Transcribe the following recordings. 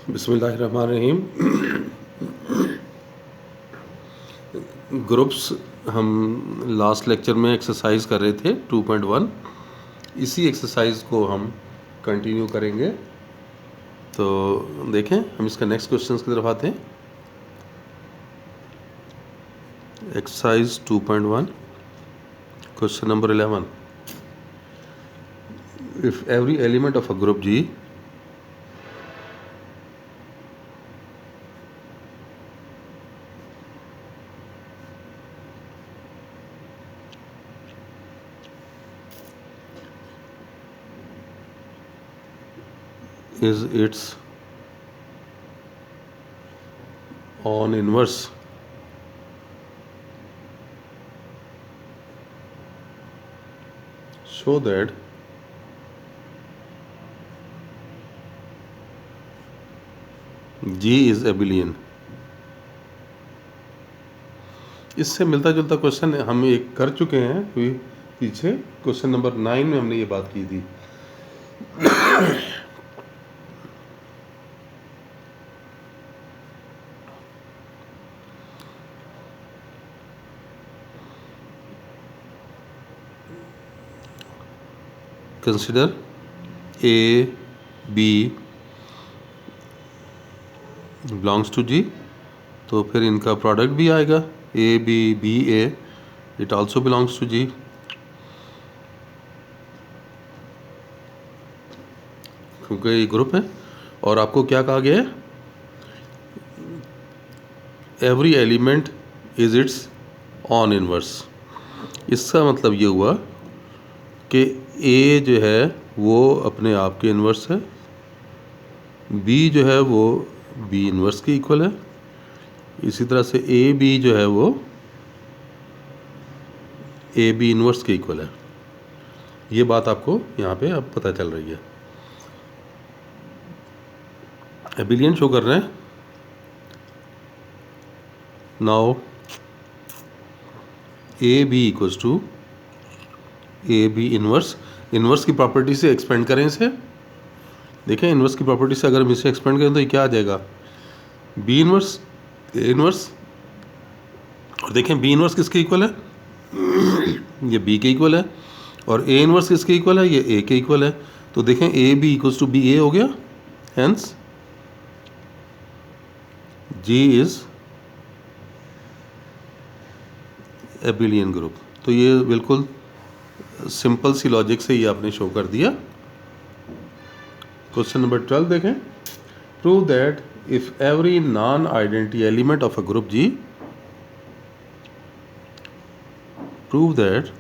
बिस्मिल्लाहिर्रहमानिर्रहीम। ग्रुप्स हम last lecture में एक्सरसाइज कर रहे थे 2.1। इसी एक्सरसाइज को हम कंटिन्यू करेंगे। तो देखें, हम इसका नेक्स्ट क्वेश्चन की तरफ आते हैं। Exercise 2.1 question number 11। If every element of a group G is its own inverse, show that G is abelian। इससे मिलता जुलता क्वेश्चन हम एक कर चुके हैं पीछे। क्वेश्चन नंबर 9 में हमने ये बात की थी। Consider A B belongs to G, तो फिर इनका प्रोडक्ट भी आएगा A B B A, it also belongs to G. क्योंकि ये ग्रुप है और आपको क्या कहा गया है, every element is it's on inverse. इसका मतलब ये हुआ कि ए जो है वो अपने आप के इन्वर्स है, बी जो है वो बी इन्वर्स के इक्वल है, इसी तरह से ए बी जो है वो ए बी इन्वर्स के इक्वल है। ये बात आपको यहाँ पे अब पता चल रही है। एबिलियन शो कर रहे हैं। Now A B equals to A B inverse. Inverse की प्रॉपर्टी से एक्सपेंड करें इसे। देखें, इन्वर्स की प्रॉपर्टी से अगर हम इसे एक्सपेंड करें तो ये क्या आ जाएगा, बी इन्वर्स ए इन्वर्स। और देखें बी इन्वर्स किसके इक्वल है, ये बी के इक्वल है, और ए इन्वर्स किसके इक्वल है, ये ए के इक्वल है। तो देखें A B equals to B A हो गया, hence G is abelian group. तो ये बिल्कुल सिंपल सी लॉजिक से ये आपने शो कर दिया। क्वेश्चन नंबर 12 देखें। Prove that if every non identity element of a group G, prove that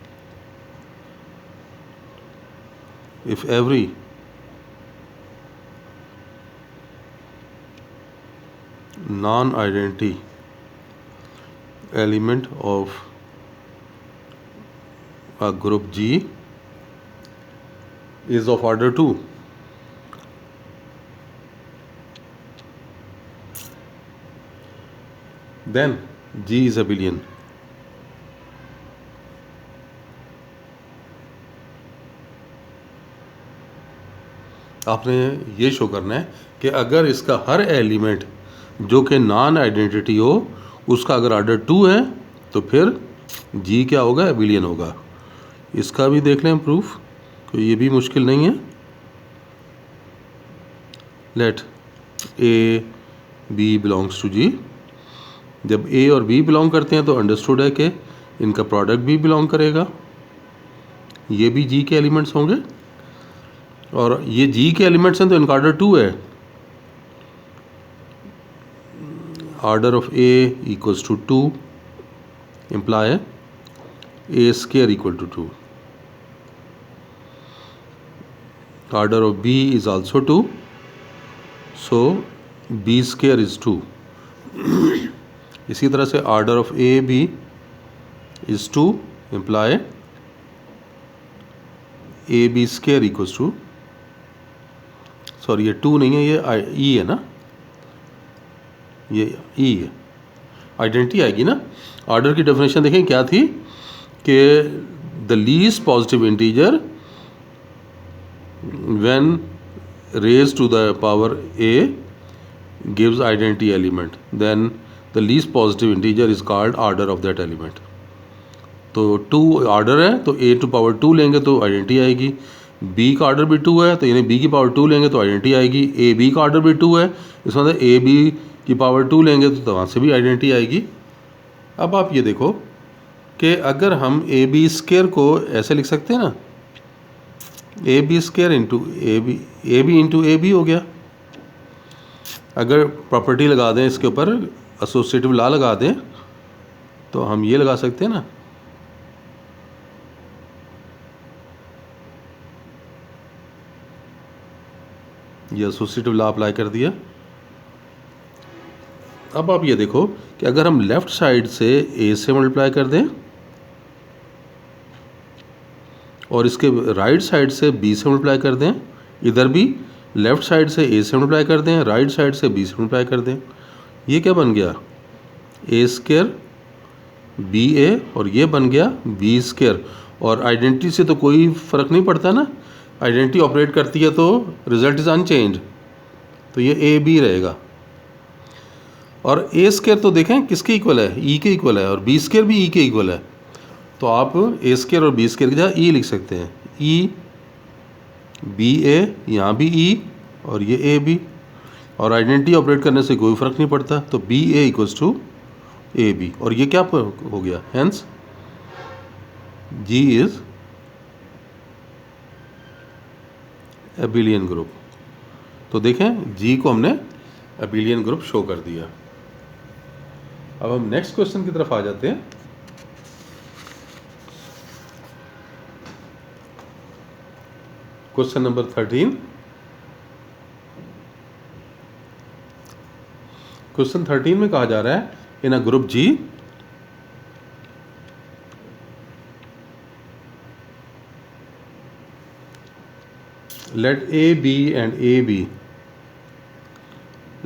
if every non-identity element of a group G is of order 2, then G is abelian। आपने ये show करना है कि अगर इसका हर element जो कि नॉन आइडेंटिटी हो उसका अगर ऑर्डर 2 है तो फिर जी क्या होगा, एबिलियन होगा। इसका भी देख लें प्रूफ, तो ये भी मुश्किल नहीं है। Let A B belongs to G. जब ए और बी बिलोंग करते हैं तो अंडरस्टूड है कि इनका प्रोडक्ट भी बिलोंग करेगा, ये भी जी के एलिमेंट्स होंगे, और ये जी के एलिमेंट्स हैं तो इनका ऑर्डर 2 है। Order of A equals to 2 imply A square equal to 2। Order of B is also 2, so B square is 2। इसी तरह से order of A B is 2 imply A B square equals to, sorry ये 2 नहीं है, ये ई है ना, ये ई है, आइडेंटिटी आएगी ना। ऑर्डर की डेफिनेशन देखें क्या थी कि the least positive integer when raise to the power A gives identity element, then the least positive integer is called order of that element. तो 2 ऑर्डर है तो a टू पावर 2 लेंगे तो आइडेंटिटी आएगी, b का ऑर्डर भी 2 है तो यानी b की पावर 2 लेंगे तो आइडेंटिटी आएगी, a b का ऑर्डर भी 2 है इसका मतलब a b की पावर 2 लेंगे तो वहाँ से भी आइडेंटिटी आएगी। अब आप ये देखो कि अगर हम ए बी स्क्वायर को ऐसे लिख सकते हैं ना, A B square into A B into A B हो गया। अगर प्रॉपर्टी लगा दें इसके ऊपर, एसोसिएटिव लॉ लगा दें, तो हम ये लगा सकते हैं ना, ये एसोसिएटिव लॉ अप्लाई कर दिया। अब आप ये देखो कि अगर हम लेफ़्ट साइड से ए से मल्टीप्लाई कर दें और इसके राइट साइड से बी से मल्टीप्लाई कर दें, इधर भी लेफ़्ट साइड से ए से मल्टीप्लाई कर दें, राइट साइड से बी से मल्टीप्लाई कर दें, ये क्या बन गया, ए स्क्वायर बी ए, और ये बन गया बी स्क्वायर। और आइडेंटिटी से तो कोई फ़र्क नहीं पड़ता ना, आइडेंटिटी ऑपरेट करती है तो रिजल्ट इज़ अनचेंज, तो ये ए बी रहेगा। और ए स्क्वायर तो देखें किसके इक्वल है, ई के इक्वल है, और बी स्क्वायर भी ई के इक्वल है, तो आप ए स्क्वायर और बी स्क्वायर की जगह ई लिख सकते हैं, ई बी ए, यहाँ भी ई और ये ए बी, और आइडेंटिटी ऑपरेट करने से कोई फ़र्क नहीं पड़ता, तो B A equals to A B, और ये क्या हो गया, hence G is abelian group. तो देखें जी को हमने एबिलियन ग्रुप शो कर दिया। अब हम नेक्स्ट क्वेश्चन की तरफ आ जाते हैं। Question number 13। क्वेश्चन 13 में कहा जा रहा है in a group G let A B and A B,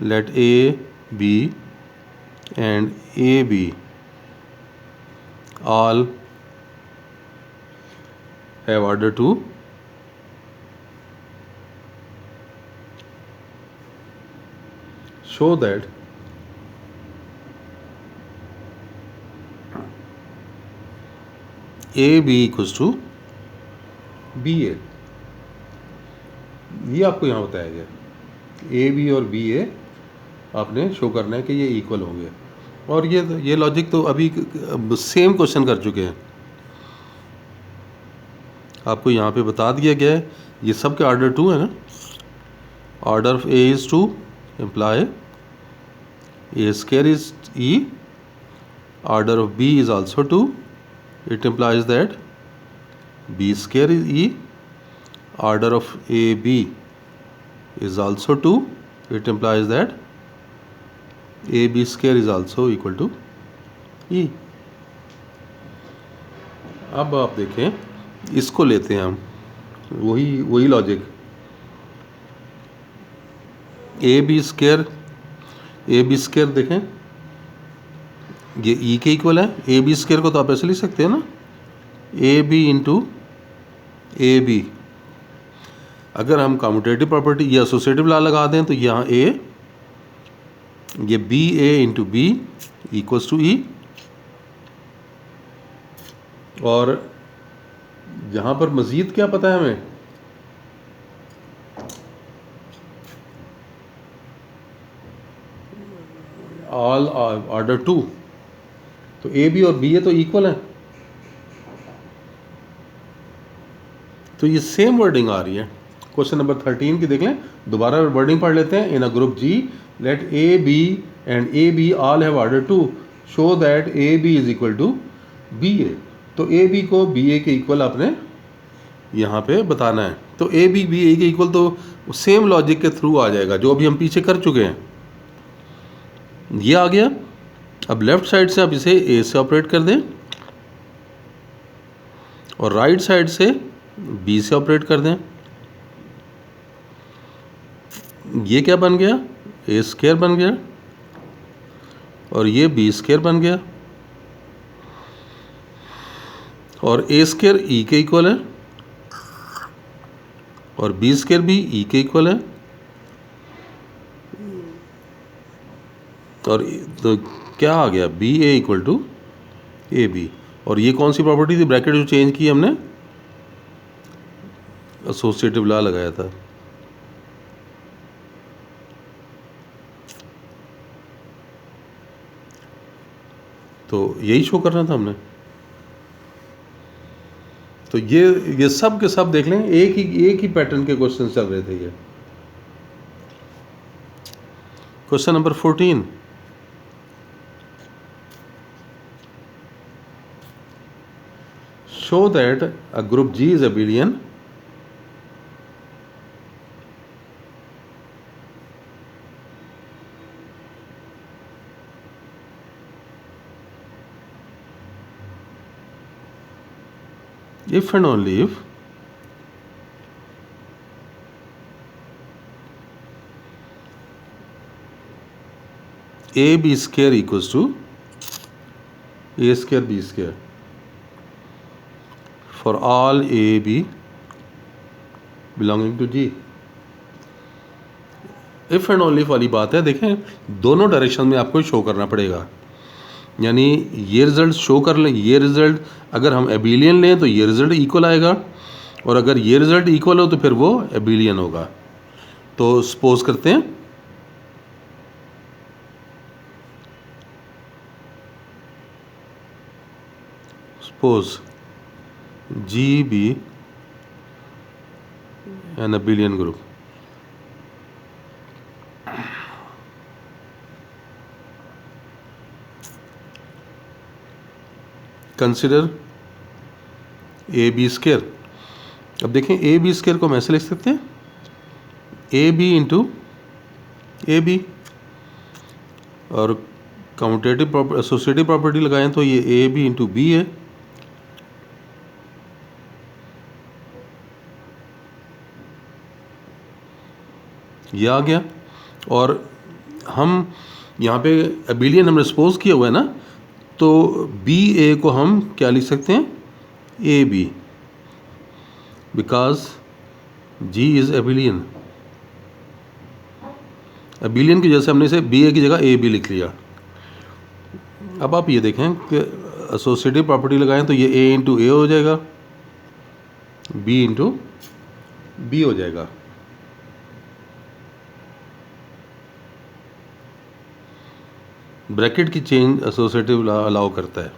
let A B and A B all have order 2, show that A B equals to B A। ये आपको यहाँ बताया गया, ए बी और बी ए आपने शो करना है कि ये इक्वल होंगे, और ये लॉजिक तो अभी सेम क्वेश्चन कर चुके हैं, आपको यहाँ पे बता दिया गया है, ये सब के ऑर्डर 2 है ना, order of A is 2 imply A square is E, order of B is also 2, it implies that B square is E, order of AB is also 2, it implies that AB square is also equal to E। अब आप देखें इसको लेते हैं हम, वही logic, AB square देखें ये E के इक्वल है, AB स्क्वायर को तो आप ऐसे लिख सकते हैं ना, AB इंटू ए बी। अगर हम कम्यूटेटिव प्रॉपर्टी या एसोसिएटिव लॉ लगा दें तो यहाँ ए, ये B A into B equals to E, और यहाँ पर मज़ीद क्या पता है हमें, ऑल ऑर्डर 2, तो ए बी और बी ए तो इक्वल है, तो ये सेम वर्डिंग आ रही है। क्वेश्चन नंबर 13 की देख लें, दोबारा वर्डिंग पढ़ लेते हैं। In a group G let A B and A B all have order 2, show that A B is equal to B A. तो ए बी को बी ए के इक्वल आपने यहाँ पे बताना है, तो ए बी बी ए के इक्वल तो सेम लॉजिक के थ्रू आ जाएगा जो अभी हम पीछे कर चुके हैं, ये आ गया। अब लेफ्ट साइड से आप इसे ए से ऑपरेट कर दें और राइट साइड से बी से ऑपरेट कर दें, ये क्या बन गया, ए स्क्वायर बन गया, और ये बी स्क्वायर बन गया, और ए स्क्वायर ई के इक्वल है और बी स्क्वायर भी ई के इक्वल है, और तो क्या आ गया, B A equal to A B. और ये कौन सी प्रॉपर्टी थी, ब्रैकेट जो चेंज की हमने, एसोसिएटिव लॉ लगाया था। तो यही शो करना था हमने। तो ये सब के सब देख लें, एक ही पैटर्न के क्वेश्चन चल रहे थे ये। Question number 14, show that a group G is abelian if and only if AB square equals to A square B square for all AB belonging to G। If and only वाली बात है, देखें दोनों direction में आपको show करना पड़ेगा। यानी ये रिजल्ट शो कर लें, ये रिजल्ट अगर हम एबिलियन लें तो ये रिजल्ट इक्वल आएगा, और अगर ये रिजल्ट इक्वल हो तो फिर वो एबिलियन होगा। तो सपोज करते हैं, suppose G be an abelian group. Consider A B square. अब देखें ए बी स्क्वायर को हम ऐसे लिख सकते हैं, A B into A B, और कम्यूटेटिव एसोसिएटिव प्रॉपर्टी लगाएं तो ये ए बी इंटू बी है। ये आ गया। और हम यहाँ पे एबिलियन हमने सपोज किया हुआ है ना, तो बी ए को हम क्या लिख सकते हैं, A B, because G is abelian. Abelian की वजह से हमने इसे बी ए की जगह ए बी लिख लिया। अब आप ये देखें कि एसोसिएटिव प्रॉपर्टी लगाएं तो ये ए इंटू ए हो जाएगा, बी इंटू बी हो जाएगा। ब्रैकेट की चेंज एसोसिएटिव अलाउ करता है।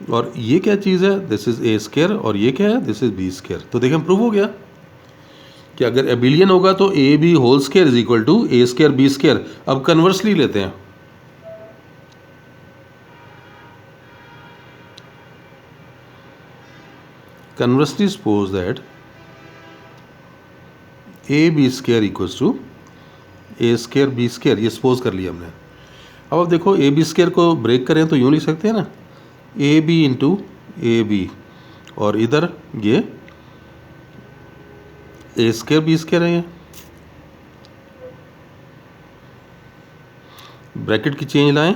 और ये क्या चीज़ है, दिस इज ए स्क्वायर, और ये क्या है, दिस इज बी स्क्वायर। तो देखें प्रूव हो गया कि अगर एबिलियन होगा तो A B whole square is equal to A square B square. अब कन्वर्सली लेते हैं, conversely suppose that A B square equals to A square B square. ये सपोज कर लिया हमने। अब देखो ए बी स्क्वायर को ब्रेक करें तो यूँ लिख सकते हैं ना, A B into A B, और इधर ये ए स्क्वायर बी स्क्वायर है। ये ब्रैकेट की चेंज लाएं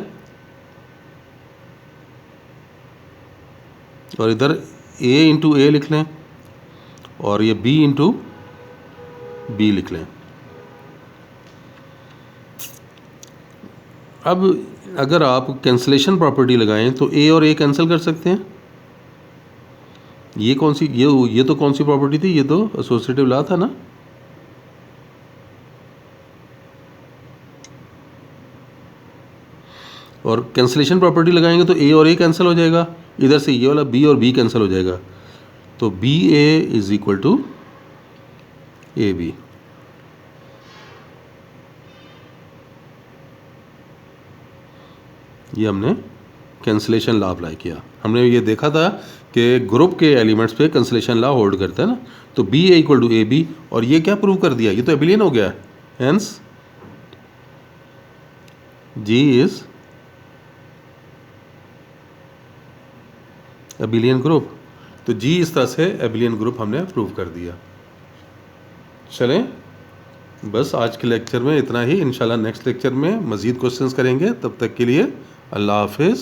और इधर ए इंटू ए लिख लें, और ये बी इंटू बी लिख लें। अब अगर आप कैंसलेशन प्रॉपर्टी लगाएं तो ए और ए कैंसिल कर सकते हैं। ये कौन सी, ये तो कौन सी प्रॉपर्टी थी, ये तो एसोसिएटिव लॉ था ना। और कैंसलेशन प्रॉपर्टी लगाएंगे तो ए और ए कैंसिल हो जाएगा, इधर से ये वाला बी और बी कैंसिल हो जाएगा। तो B A is equal to A B. ये हमने कैंसलेशन लॉ अप्लाई किया। हमने ये देखा था कि ग्रुप के एलिमेंट्स पे कैंसलेशन लॉ होल्ड करता है ना। तो B A equal to A B, और ये क्या प्रूव कर दिया, ये तो एबिलियन हो गया। Hence G is abelian group. तो जी इस तरह से एबिलियन ग्रुप हमने प्रूव कर दिया। चलें, बस आज के लेक्चर में इतना ही। इंशाल्लाह नेक्स्ट लेक्चर में मज़ीद क्वेश्चंस करेंगे। तब तक के लिए अल्लाह हाफिज़।